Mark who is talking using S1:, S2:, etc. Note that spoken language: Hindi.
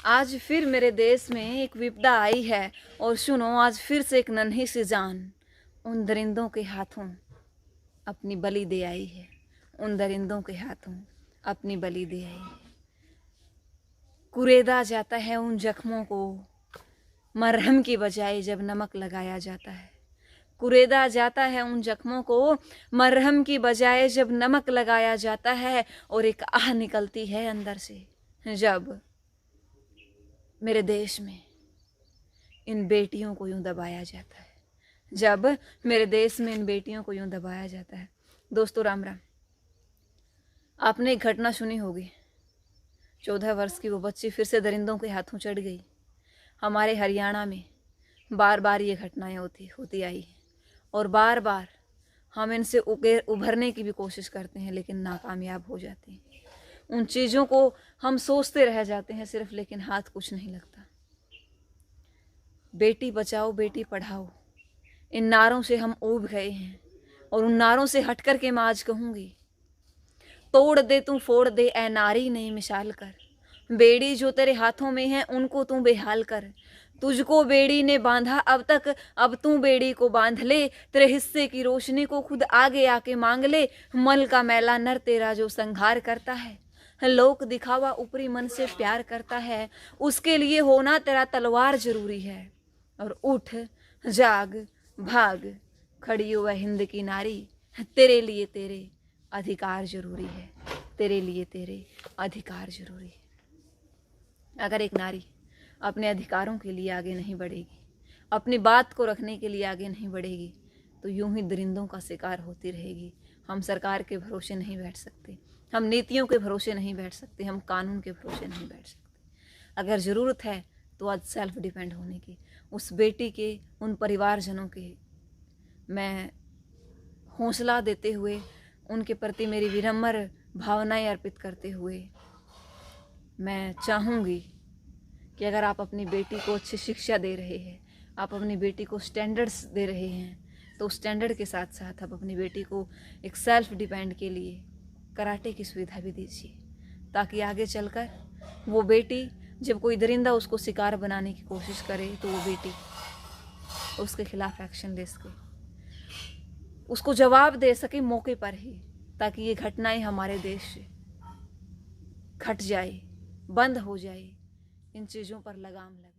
S1: आज फिर मेरे देश में एक विपदा आई है और सुनो आज फिर से एक नन्ही सी जान उन दरिंदों के हाथों अपनी बलि दे आई है। उन दरिंदों के हाथों अपनी बलि दे आई है। कुरेदा जाता है उन जख्मों को मरहम की बजाय जब नमक लगाया जाता है। कुरेदा जाता है उन जख्मों को मरहम की बजाय जब नमक लगाया जाता है। और एक आह निकलती है अंदर से जब मेरे देश में इन बेटियों को यूं दबाया जाता है। जब मेरे देश में इन बेटियों को यूं दबाया जाता है। दोस्तों राम राम। आपने एक घटना सुनी होगी, 14 वर्ष की वो बच्ची फिर से दरिंदों के हाथों चढ़ गई। हमारे हरियाणा में बार बार ये घटनाएं होती आई हैं और बार बार हम इनसे उभरने की भी कोशिश करते हैं लेकिन नाकामयाब हो जाते हैं। उन चीज़ों को हम सोचते रह जाते हैं सिर्फ, लेकिन हाथ कुछ नहीं लगता। बेटी बचाओ बेटी पढ़ाओ, इन नारों से हम ऊब गए हैं और उन नारों से हट कर के मैं आज कहूँगी, तोड़ दे तू फोड़ दे ऐ नारी नई मिसाल कर। बेड़ी जो तेरे हाथों में है उनको तू बेहाल कर। तुझको बेड़ी ने बांधा अब तक, अब तू बेड़ी को बांध ले। तेरे हिस्से की रोशनी को खुद आगे आके मांग ले। मल का मैला नर तेरा जो संहार करता है, लोक दिखावा ऊपरी मन से प्यार करता है, उसके लिए होना तेरा तलवार जरूरी है। और उठ जाग भाग, खड़ी हो वह हिंद की नारी, तेरे लिए तेरे अधिकार जरूरी है। तेरे लिए तेरे अधिकार जरूरी है। अगर एक नारी अपने अधिकारों के लिए आगे नहीं बढ़ेगी, अपनी बात को रखने के लिए आगे नहीं बढ़ेगी, तो यूं ही दरिंदों का शिकार होती रहेगी। हम सरकार के भरोसे नहीं बैठ सकते, हम नीतियों के भरोसे नहीं बैठ सकते, हम कानून के भरोसे नहीं बैठ सकते। अगर ज़रूरत है तो आज सेल्फ डिपेंड होने की, उस बेटी के उन परिवारजनों के मैं हौसला देते हुए, उनके प्रति मेरी विनम्र भावनाएं अर्पित करते हुए मैं चाहूँगी कि अगर आप अपनी बेटी को अच्छी शिक्षा दे रहे हैं, आप अपनी बेटी को स्टैंडर्ड्स दे रहे हैं, तो स्टैंडर्ड के साथ साथ आप अपनी बेटी को एक सेल्फ डिपेंड के लिए कराटे की सुविधा भी दीजिए, ताकि आगे चलकर वो बेटी जब कोई दरिंदा उसको शिकार बनाने की कोशिश करे तो वो बेटी उसके खिलाफ एक्शन ले सके, उसको जवाब दे सके मौके पर ही, ताकि ये घटनाएं हमारे देश से घट जाए, बंद हो जाए, इन चीज़ों पर लगाम लगे।